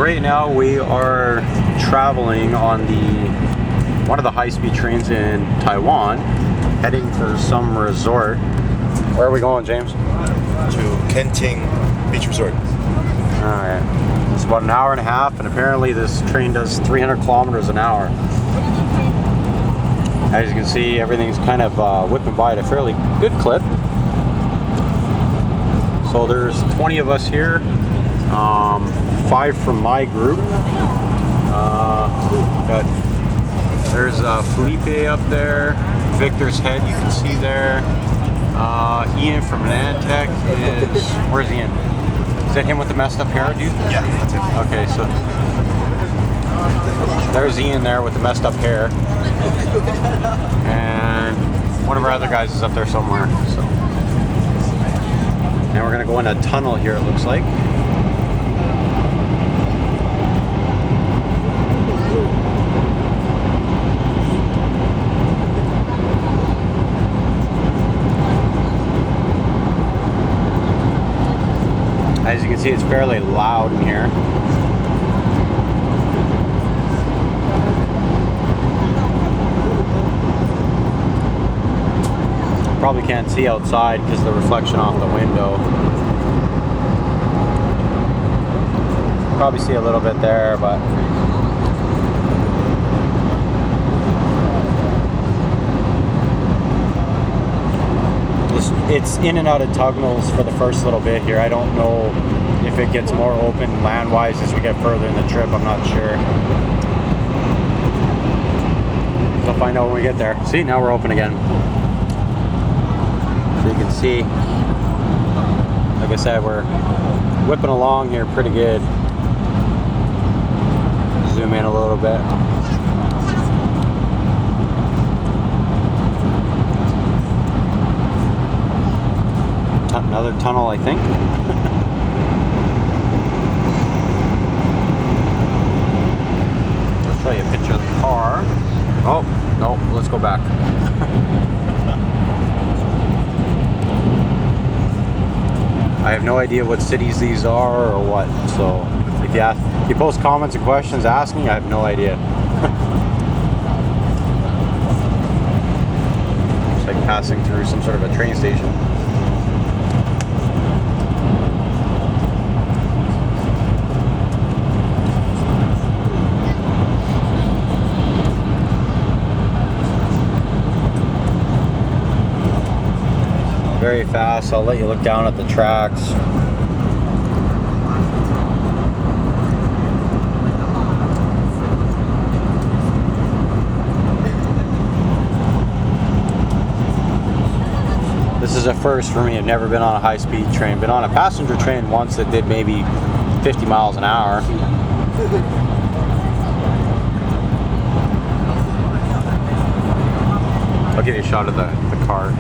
right now we are traveling on one of the high-speed trains in Taiwan, heading to some resort. Where are we going, James? To Kenting Beach Resort. Alright. It's about an hour and a half, and apparently this train does 300 kilometers an hour. As you can see, everything's kind of whipping by at a fairly good clip. So there's 20 of us here, 5 from my group. There's Felipe up there, Victor's head you can see there. Ian from Nantec is, where's Ian? Is that him with the messed up hair, dude? Yeah, that's it. Okay, so there's Ian there with the messed up hair. And one of our other guys is up there somewhere. So now we're gonna go in a tunnel here, it looks like. As you can see, it's fairly loud in here. Probably can't see outside because of the reflection off the window. Probably see a little bit there, but it's in and out of tunnels for the first little bit here. I don't know if it gets more open land-wise as we get further in the trip. I'm not sure. We'll find out when we get there. See, now we're open again. So you can see, like I said, we're whipping along here pretty good. Zoom in a little bit. Another tunnel, I think. I'll show you a picture of the car. Oh, no, let's go back. I have no idea what cities these are or what, so if you post comments and questions asking, I have no idea. It's like passing through some sort of a train station. Very fast. I'll let you look down at the tracks. This is a first for me. I've never been on a high-speed train. Been on a passenger train once that did maybe 50 miles an hour. I'll give you a shot of the car.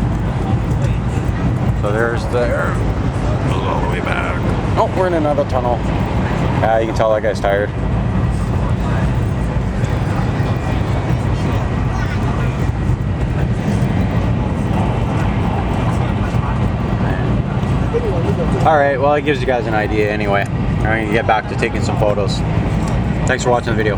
So there's there. Goes all the way back. Oh, we're in another tunnel. You can tell that guy's tired. Alright, well, it gives you guys an idea anyway. I'm going to get back to taking some photos. Thanks for watching the video.